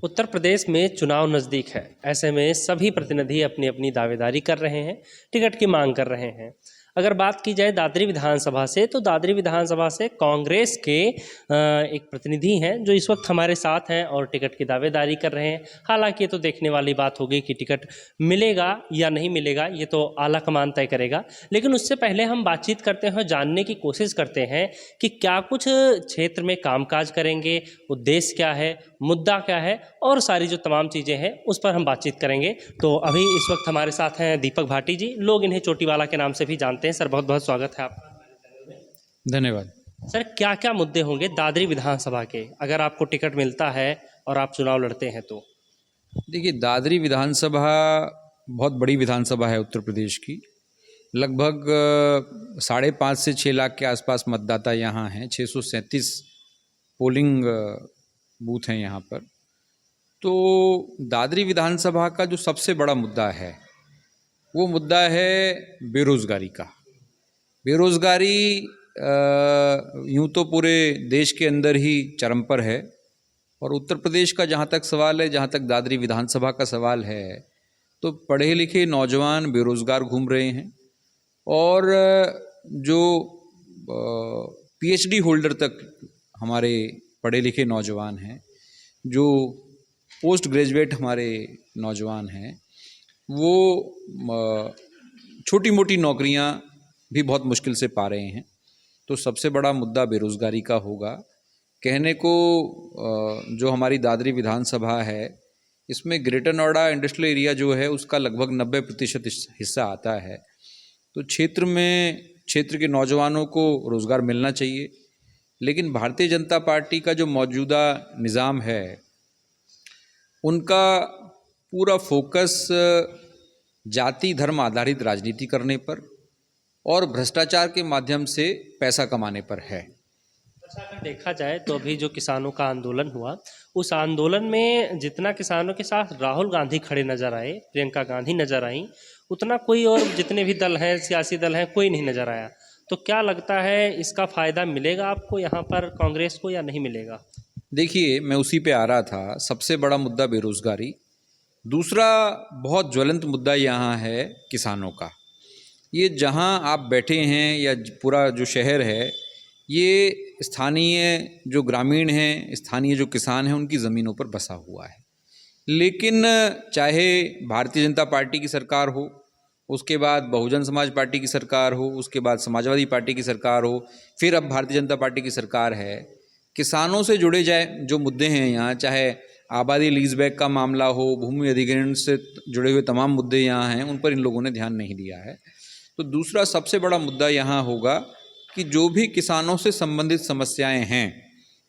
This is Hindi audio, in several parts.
उत्तर प्रदेश में चुनाव नज़दीक है। ऐसे में सभी प्रतिनिधि अपनी अपनी दावेदारी कर रहे हैं, टिकट की मांग कर रहे हैं। अगर बात की जाए दादरी विधानसभा से, तो दादरी विधानसभा से कांग्रेस के एक प्रतिनिधि हैं जो इस वक्त हमारे साथ हैं और टिकट की दावेदारी कर रहे हैं। हालांकि ये तो देखने वाली बात होगी कि टिकट मिलेगा या नहीं मिलेगा, ये तो आला कमान तय करेगा। लेकिन उससे पहले हम बातचीत करते हैं, जानने की कोशिश करते हैं कि क्या कुछ क्षेत्र में कामकाज करेंगे, उद्देश्य क्या है, मुद्दा क्या है, और सारी जो तमाम चीज़ें हैं उस पर हम बातचीत करेंगे। तो अभी इस वक्त हमारे साथ हैं दीपक भाटी जी, लोग इन्हें चोटीवाला के नाम से भी जानते हैं। सर, बहुत बहुत स्वागत है आपका। धन्यवाद। सर, क्या क्या मुद्दे होंगे दादरी विधानसभा के अगर आपको टिकट मिलता है और आप चुनाव लड़ते हैं तो? देखिए, दादरी विधानसभा बहुत बड़ी विधानसभा है उत्तर प्रदेश की। लगभग 5.5 से 6 लाख के आसपास मतदाता यहाँ हैं। 637 पोलिंग बूथ हैं यहाँ पर। तो दादरी विधानसभा का जो सबसे बड़ा मुद्दा है वो मुद्दा है बेरोज़गारी का। बेरोज़गारी यूँ तो पूरे देश के अंदर ही चरम पर है, और उत्तर प्रदेश का जहाँ तक सवाल है, जहाँ तक दादरी विधानसभा का सवाल है, तो पढ़े लिखे नौजवान बेरोज़गार घूम रहे हैं, और जो पीएचडी होल्डर तक हमारे पढ़े लिखे नौजवान हैं, जो पोस्ट ग्रेजुएट हमारे नौजवान हैं, वो छोटी मोटी नौकरियां भी बहुत मुश्किल से पा रहे हैं। तो सबसे बड़ा मुद्दा बेरोज़गारी का होगा। कहने को जो हमारी दादरी विधानसभा है, इसमें ग्रेटर नोएडा इंडस्ट्रियल एरिया जो है उसका लगभग 90% हिस्सा आता है। तो क्षेत्र के नौजवानों को रोज़गार मिलना चाहिए। लेकिन भारतीय जनता पार्टी का जो मौजूदा निज़ाम है, उनका पूरा फोकस जाति धर्म आधारित राजनीति करने पर और भ्रष्टाचार के माध्यम से पैसा कमाने पर है। अच्छा, अगर देखा जाए तो अभी जो किसानों का आंदोलन हुआ, उस आंदोलन में जितना किसानों के साथ राहुल गांधी खड़े नज़र आए, प्रियंका गांधी नज़र आई, उतना कोई और जितने भी दल हैं, सियासी दल हैं, कोई नहीं नज़र आया। तो क्या लगता है, इसका फ़ायदा मिलेगा आपको यहाँ पर कांग्रेस को या नहीं मिलेगा? देखिए, मैं उसी पे आ रहा था। सबसे बड़ा मुद्दा बेरोज़गारी। दूसरा बहुत ज्वलंत मुद्दा यहाँ है किसानों का। ये जहाँ आप बैठे हैं या पूरा जो शहर है, ये स्थानीय जो ग्रामीण हैं, स्थानीय जो किसान हैं, उनकी ज़मीनों पर बसा हुआ है। लेकिन चाहे भारतीय जनता पार्टी की सरकार हो, उसके बाद बहुजन समाज पार्टी की सरकार हो, उसके बाद समाजवादी पार्टी की सरकार हो, फिर अब भारतीय जनता पार्टी की सरकार है, किसानों से जुड़े जाए जो मुद्दे हैं यहाँ, चाहे आबादी लीज बैक का मामला हो, भूमि अधिग्रहण से जुड़े हुए तमाम मुद्दे यहाँ हैं, उन पर इन लोगों ने ध्यान नहीं दिया है। तो दूसरा सबसे बड़ा मुद्दा यहाँ होगा कि जो भी किसानों से संबंधित समस्याएं हैं,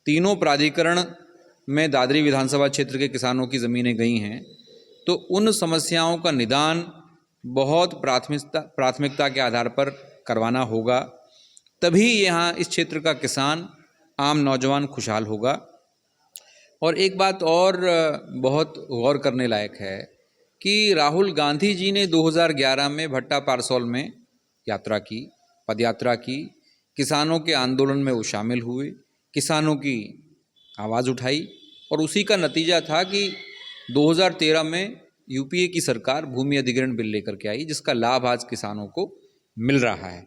तीनों प्राधिकरण में दादरी विधानसभा क्षेत्र के किसानों की ज़मीनें गई हैं, तो उन समस्याओं का निदान बहुत प्राथमिकता के आधार पर करवाना होगा। तभी यहाँ इस क्षेत्र का किसान, आम नौजवान खुशहाल होगा। और एक बात और बहुत गौर करने लायक है कि राहुल गांधी जी ने 2011 में भट्टा पारसौल में यात्रा की, पदयात्रा की, किसानों के आंदोलन में वो शामिल हुए, किसानों की आवाज़ उठाई, और उसी का नतीजा था कि 2013 में यूपीए की सरकार भूमि अधिग्रहण बिल लेकर के आई, जिसका लाभ आज किसानों को मिल रहा है।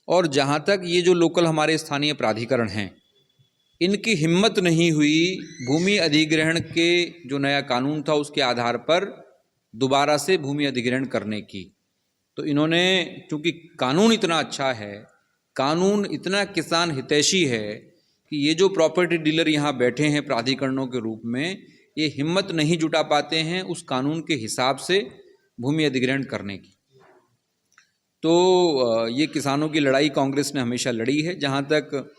और जहाँ तक ये जो लोकल हमारे स्थानीय प्राधिकरण हैं, इनकी हिम्मत नहीं हुई भूमि अधिग्रहण के जो नया कानून था उसके आधार पर दोबारा से भूमि अधिग्रहण करने की। तो इन्होंने, चूँकि कानून इतना अच्छा है, कानून इतना किसान हितैषी है, कि ये जो प्रॉपर्टी डीलर यहाँ बैठे हैं प्राधिकरणों के रूप में, ये हिम्मत नहीं जुटा पाते हैं उस कानून के हिसाब से भूमि अधिग्रहण करने की। तो ये किसानों की लड़ाई कांग्रेस ने हमेशा लड़ी है। जहाँ तक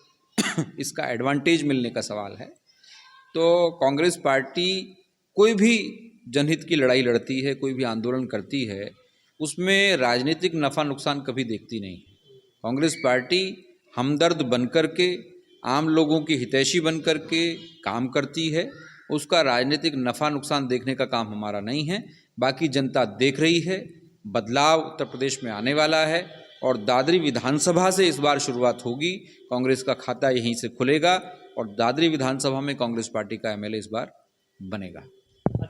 इसका एडवांटेज मिलने का सवाल है, तो कांग्रेस पार्टी कोई भी जनहित की लड़ाई लड़ती है, कोई भी आंदोलन करती है, उसमें राजनीतिक नफ़ा नुकसान कभी देखती नहीं। कांग्रेस पार्टी हमदर्द बनकर के, आम लोगों की हितैषी बनकर के काम करती है। उसका राजनीतिक नफ़ा नुकसान देखने का काम हमारा नहीं है। बाकी जनता देख रही है, बदलाव उत्तर प्रदेश में आने वाला है, और दादरी विधानसभा से इस बार शुरुआत होगी। कांग्रेस का खाता यहीं से खुलेगा, और दादरी विधानसभा में कांग्रेस पार्टी का एमएलए इस बार बनेगा।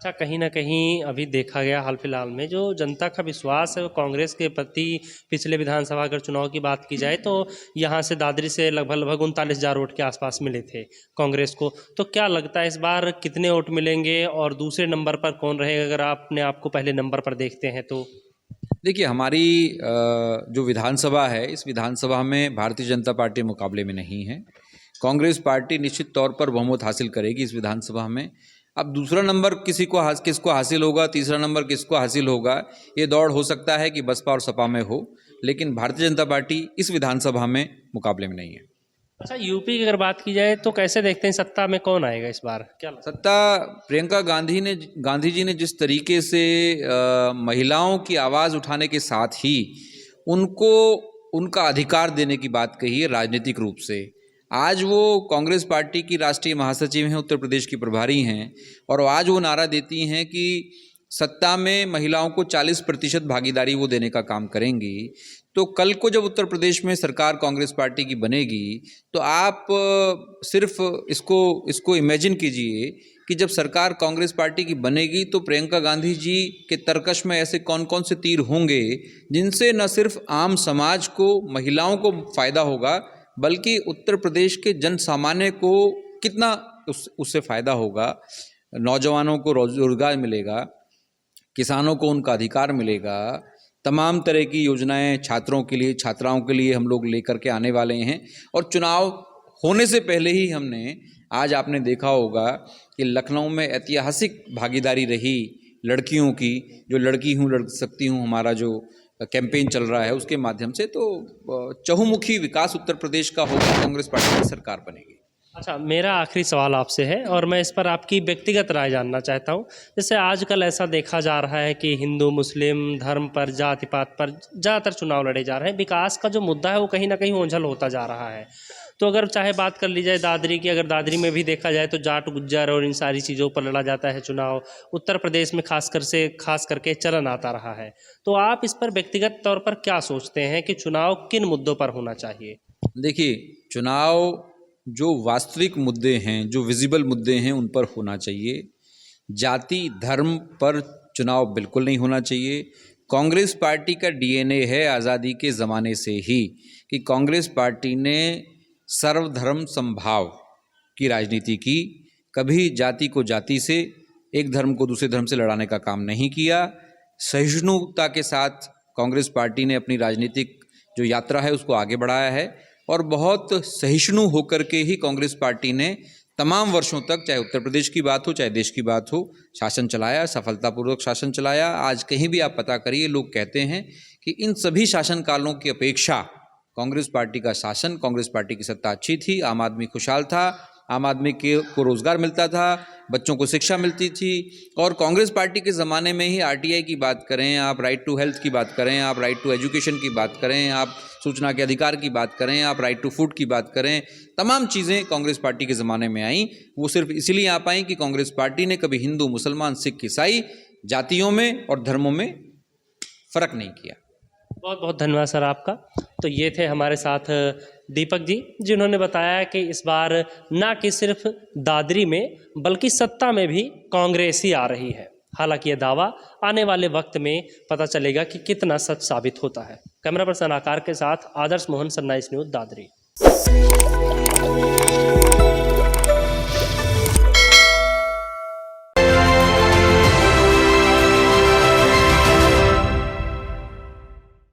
अच्छा, कहीं न कहीं अभी देखा गया हाल फिलहाल में जो जनता का विश्वास है वो कांग्रेस के प्रति, पिछले विधानसभा अगर चुनाव की बात की जाए तो यहाँ से दादरी से लगभग 39,000 वोट के आसपास मिले थे कांग्रेस को। तो क्या लगता है इस बार कितने वोट मिलेंगे और दूसरे नंबर पर कौन रहेगा, अगर आपने आपको पहले नंबर पर देखते हैं तो? देखिए, हमारी जो विधानसभा है, इस विधानसभा में भारतीय जनता पार्टी मुकाबले में नहीं है। कांग्रेस पार्टी निश्चित तौर पर बहुमत हासिल करेगी इस विधानसभा में। अब दूसरा नंबर किसको हासिल होगा, तीसरा नंबर किसको हासिल होगा, ये दौड़ हो सकता है कि बसपा और सपा में हो, लेकिन भारतीय जनता पार्टी इस विधानसभा में मुकाबले में नहीं है। अच्छा, यूपी की अगर बात की जाए तो कैसे देखते हैं सत्ता में कौन आएगा इस बार, क्या लगता है? सत्ता प्रियंका गांधी जी ने जिस तरीके से महिलाओं की आवाज़ उठाने के साथ ही उनको उनका अधिकार देने की बात कही है राजनीतिक रूप से। आज वो कांग्रेस पार्टी की राष्ट्रीय महासचिव हैं, उत्तर प्रदेश की प्रभारी हैं, और आज वो नारा देती हैं कि सत्ता में महिलाओं को 40% भागीदारी वो देने का काम करेंगी। तो कल को जब उत्तर प्रदेश में सरकार कांग्रेस पार्टी की बनेगी तो आप सिर्फ इसको इमेजिन कीजिए कि जब सरकार कांग्रेस पार्टी की बनेगी तो प्रियंका गांधी जी के तरकश में ऐसे कौन कौन से तीर होंगे जिनसे न सिर्फ आम समाज को, महिलाओं को फ़ायदा होगा, बल्कि उत्तर प्रदेश के जन सामान्य को कितना उससे फ़ायदा होगा। नौजवानों को रोजगार मिलेगा, किसानों को उनका अधिकार मिलेगा, तमाम तरह की योजनाएं छात्रों के लिए, छात्राओं के लिए हम लोग लेकर के आने वाले हैं। और चुनाव होने से पहले ही हमने, आज आपने देखा होगा कि लखनऊ में ऐतिहासिक भागीदारी रही लड़कियों की, जो लड़की हूँ लड़ सकती हूँ हमारा जो कैंपेन चल रहा है उसके माध्यम से। तो चहुमुखी विकास उत्तर प्रदेश का होगा, कांग्रेस पार्टी की सरकार बनेगी। अच्छा, मेरा आखिरी सवाल आपसे है और मैं इस पर आपकी व्यक्तिगत राय जानना चाहता हूँ। जैसे आजकल ऐसा देखा जा रहा है कि हिंदू मुस्लिम धर्म पर, जाति पात पर ज़्यादातर चुनाव लड़े जा रहे हैं। विकास का जो मुद्दा है वो कहीं ना कहीं ओझल होता जा रहा है। तो अगर चाहे बात कर ली जाए दादरी की, अगर दादरी में भी देखा जाए तो जाट गुज्जर और इन सारी चीज़ों पर लड़ा जाता है चुनाव। उत्तर प्रदेश में खास करके चलन आता रहा है। तो आप इस पर व्यक्तिगत तौर पर क्या सोचते हैं कि चुनाव किन मुद्दों पर होना चाहिए? देखिए, चुनाव जो वास्तविक मुद्दे हैं, जो विजिबल मुद्दे हैं, उन पर होना चाहिए। जाति धर्म पर चुनाव बिल्कुल नहीं होना चाहिए। कांग्रेस पार्टी का डीएनए है आज़ादी के ज़माने से ही कि कांग्रेस पार्टी ने सर्वधर्म समभाव की राजनीति की। कभी जाति को जाति से, एक धर्म को दूसरे धर्म से लड़ाने का काम नहीं किया। सहिष्णुता के साथ कांग्रेस पार्टी ने अपनी राजनीतिक जो यात्रा है उसको आगे बढ़ाया है, और बहुत सहिष्णु होकर के ही कांग्रेस पार्टी ने तमाम वर्षों तक, चाहे उत्तर प्रदेश की बात हो चाहे देश की बात हो, शासन चलाया, सफलतापूर्वक शासन चलाया। आज कहीं भी आप पता करिए, लोग कहते हैं कि इन सभी शासनकालों की अपेक्षा कांग्रेस पार्टी का शासन, कांग्रेस पार्टी की सत्ता अच्छी थी। आम आदमी खुशहाल था, आम आदमी को रोज़गार मिलता था, बच्चों को शिक्षा मिलती थी। और कांग्रेस पार्टी के ज़माने में ही आरटीआई की बात करें, आप राइट टू हेल्थ की बात करें, आप राइट टू एजुकेशन की बात करें, आप सूचना के अधिकार की बात करें, आप राइट टू फूड की बात करें, तमाम चीज़ें कांग्रेस पार्टी के ज़माने में आईं। वो सिर्फ इसलिए आ पाईं कि कांग्रेस पार्टी ने कभी हिंदू मुसलमान सिख ईसाई जातियों में और धर्मों में फ़र्क नहीं किया। बहुत बहुत धन्यवाद सर आपका। तो ये थे हमारे साथ दीपक जी, जिन्होंने बताया कि इस बार ना कि सिर्फ दादरी में बल्कि सत्ता में भी कांग्रेस ही आ रही है। हालांकि यह दावा आने वाले वक्त में पता चलेगा कि कितना सच साबित होता है। कैमरा पर्सन आकार के साथ आदर्श मोहन, सनराइज न्यूज़, दादरी।